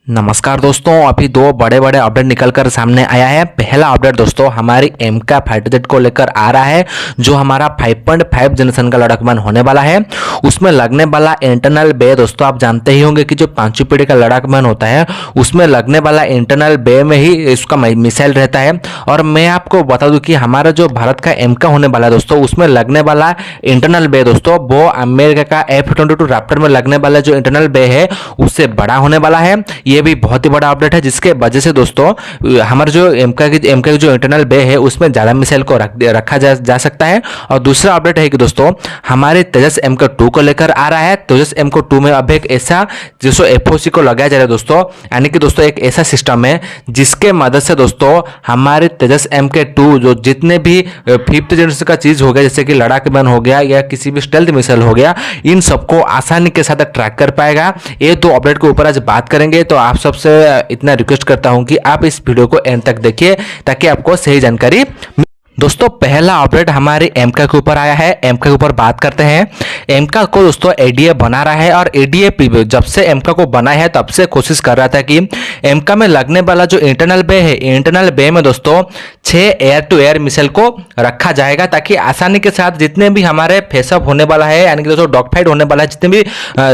नमस्कार दोस्तों, अभी दो बड़े बड़े अपडेट निकल कर सामने आया है। पहला अपडेट दोस्तों हमारी एमका फाइटर जेट को लेकर आ रहा है, जो हमारा 5.5 जनरेशन का लड़ाकू विमान होने वाला है। उसमें लगने वाला इंटरनल बे दोस्तों आप जानते ही होंगे कि जो 5वीं पीढ़ी का लड़ाकू विमान होता है उसमें लगने वाला इंटरनल बे में ही इसका मिसाइल रहता है। और मैं आपको बता दूं कि हमारा जो भारत का एमका होने वाला है दोस्तों, उसमें लगने वाला इंटरनल बे दोस्तों वो अमेरिका का F-22 रैप्टर में लगने वाला जो इंटरनल बे है उससे बड़ा होने वाला है। ये भी बहुत ही बड़ा अपडेट है, जिसके वजह से दोस्तों हमारे जो एमका की जो इंटरनल बे है उसमें ज़्यादा मिसाइल को रखा जा सकता है। और दूसरा अपडेट है कि दोस्तों हमारे तेजस MK2 को लेकर आ रहा है। तेजस MK2 में अब एक ऐसा जिसको FOC को लगाया जा रहा है दोस्तों, यानी कि दोस्तों एक ऐसा सिस्टम है जिसके मदद से दोस्तों हमारे तेजस MK2 जो जितने भी 5th जनरेशन का चीज़ हो गया, जैसे कि लड़ाकू विमान हो गया या किसी भी स्टेल्थ मिसाइल हो गया, इन सबको आसानी के साथ ट्रैक कर पाएगा। ये दो अपडेट के ऊपर आज बात करेंगे, तो आप सबसे इतना रिक्वेस्ट करता हूं कि आप इस वीडियो को एंड तक देखिए ताकि आपको सही जानकारी। दोस्तों पहला अपडेट हमारे एमका के ऊपर आया है। एमका के ऊपर बात करते हैं। एमका को दोस्तों एडीए बना रहा है, और एडीए जब से एमका को बना है तब से कोशिश कर रहा था कि एमका में लगने वाला जो इंटरनल बे है, इंटरनल बे में दोस्तों 6 एयर टू एयर मिसाइल को रखा जाएगा, ताकि आसानी के साथ जितने भी हमारे फेसअप होने वाला है, यानी कि दोस्तों डॉग फाइट होने वाला है, जितने भी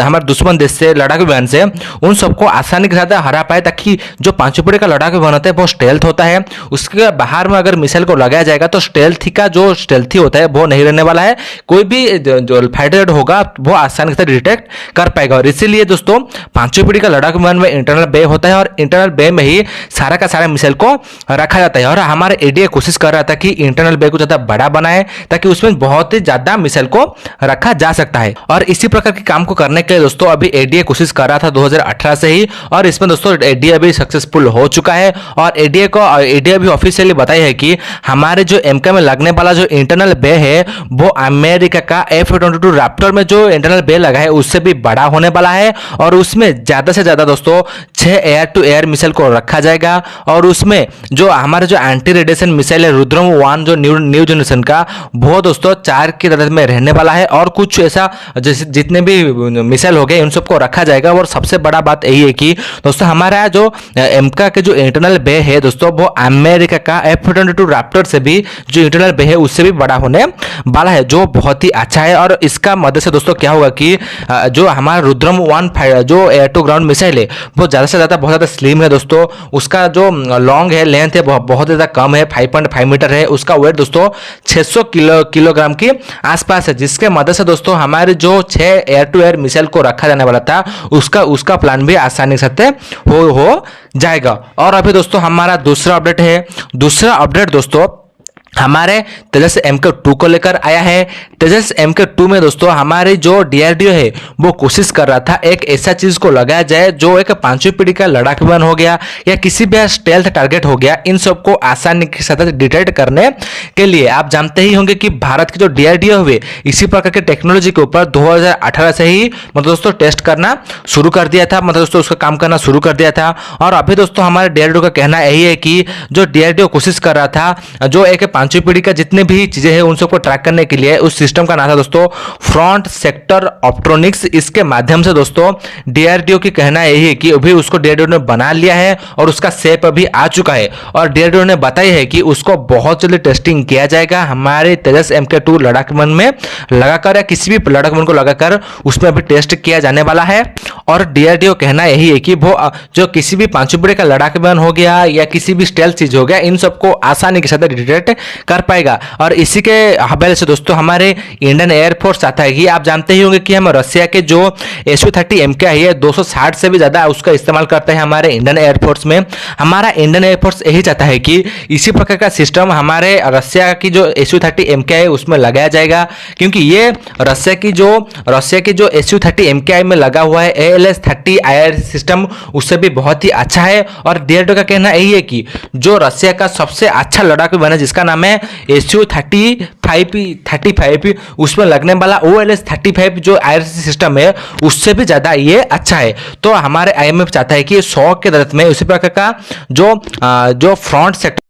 हमारे दुश्मन देश से लड़ाकू विमान से, उन सबको आसानी के साथ हरा पाए। ताकि जो 5वीं पीढ़ी का लड़ाकू विमान होता है वो स्टेल्थ होता है, उसके बाहर में अगर मिसाइल को लगाया जाएगा तो स्टेल्थी का जो स्टेल्थी होता है वो नहीं रहने वाला है। कोई भी जो फाइटर होगा वो आसानी से डिटेक्ट कर पाएगा। और इसीलिए दोस्तों 5वीं पीढ़ी का लड़ाकू विमान में इंटरनल बे होता है, और इंटरनल बे में ही सारा का सारा मिसाइल को रखा जाता है। और हमारे एडीए कोशिश कर रहा था कि इंटरनल बे को ज्यादा बड़ा बनाए ताकि उसमें बहुत ही ज्यादा मिसाइल को रखा जा सकता है। और इसी प्रकार के काम को करने के लिए दोस्तों अभी एडीए कोशिश कर रहा था 2018 से ही, और इसमें दोस्तों एडीए अभी सक्सेसफुल हो चुका है। और एडीए भी ऑफिशियली बताई है कि हमारे जो एमका में लगने वाला जो इंटरनल बे है वो अमेरिका का F-22 रैप्टर में जो इंटरनल बे लगा है उससे भी बड़ा होने वाला है। और उसमें ज्यादा से ज्यादा दोस्तों 6 एयर टू एयर मिसाइल को रखा जाएगा। और उसमें जो हमारे जो एंटी रेडिएशन मिसाइल है रुद्रम 1 जो न्यू जनरेशन का, वो दोस्तों 4 की तरह में रहने वाला है। और कुछ ऐसा जितने भी मिसाइल हो गए उन सबको रखा जाएगा। और सबसे बड़ा बात यही है कि दोस्तों हमारा जो एमका के जो इंटरनल बे है दोस्तों वो अमेरिका का F-22 रैप्टर से भी जो इंटरनल बे है उससे भी बड़ा होने वाला है, जो बहुत ही अच्छा है। और इसका मदद से दोस्तों क्या होगा कि जो हमारा रुद्रम 1 जो एयर टू ग्राउंड मिसाइल है वो ज़्यादा से ज़्यादा बहुत ज़्यादा स्लिम है दोस्तों। उसका जो लॉन्ग है, लेंथ है बहुत ज़्यादा कम है, 5.5 मीटर है। उसका वेट दोस्तों 600 किलोग्राम के आसपास है, जिसके मदद से दोस्तों हमारे जो 6 एयर टू एयर मिसाइल को रखा जाने वाला था उसका प्लान भी आसानी से हो जाएगा। और अभी दोस्तों हमारा दूसरा अपडेट है। दूसरा अपडेट दोस्तों हमारे तेजस MK2 को लेकर आया है। तेजस MK2 में दोस्तों हमारी जो डीआरडीओ है वो कोशिश कर रहा था एक ऐसा चीज को लगाया जाए जो एक 5वीं पीढ़ी का लड़ाकू विमान हो गया या किसी भी स्टेल्थ टारगेट हो गया, इन सबको आसानी के साथ डिटेक्ट करने के लिए। आप जानते ही होंगे कि भारत की जो डीआरडीओ हुए इसी प्रकार के टेक्नोलॉजी के ऊपर 2018 से ही मतलब दोस्तों टेस्ट करना शुरू कर दिया था, मतलब दोस्तों उसका काम करना शुरू कर दिया था। और अभी दोस्तों हमारे डीआरडीओ का कहना यही है कि जो डीआरडीओ कोशिश कर रहा था जो एक 5वीं पीढ़ी का जितने भी चीजें हैं उन सबको ट्रैक करने के लिए, उस सिस्टम का नाम था दोस्तों फ्रंट सेक्टर ऑप्ट्रोनिक्स। इसके माध्यम से दोस्तों डीआरडीओ की कहना यही है कि अभी उसको डीआरडीओ ने बना लिया है और उसका शेप अभी आ चुका है। और डीआरडीओ ने बताई है कि उसको बहुत जल्दी टेस्टिंग किया जाएगा हमारे तेजस MK2 लड़ाकू विमान में लगाकर, या किसी भी लड़ाकू विमान को लगाकर उसमें अभी टेस्ट किया जाने वाला है। और डीआरडीओ कहना यही है कि वो जो किसी भी 5वीं पीढ़ी का लड़ाकू विमान हो गया या किसी भी स्टेल्थ चीज हो गया, इन सबको आसानी के साथ डिटेक्ट कर पाएगा। और इसी के हवाले से दोस्तों हमारे इंडियन एयरफोर्स आता है कि आप जानते ही होंगे कि हम रशिया के जो Su-30 MK है 260 से भी ज्यादा उसका इस्तेमाल करते हैं हमारे इंडियन एयरफोर्स में। हमारा इंडियन एयरफोर्स यही चाहता है कि इसी प्रकार का सिस्टम हमारे रशिया की जो Su-30 MK है उसमें लगाया जाएगा, क्योंकि ये रशिया की जो Su-30 MK में लगा हुआ है ALS-30 IR सिस्टम उससे भी बहुत ही अच्छा है। और डीआरडीओ का कहना यही है कि जो रशिया का सबसे अच्छा लड़ाकू विमान है जिसका नाम है Su-35 उसमें लगने वाला OLS-35 जो IRC सिस्टम है उससे भी ज्यादा ये अच्छा है। तो हमारे IMF चाहता है कि 100 के दर में उसी प्रकार का जो फ्रंट सेक्टर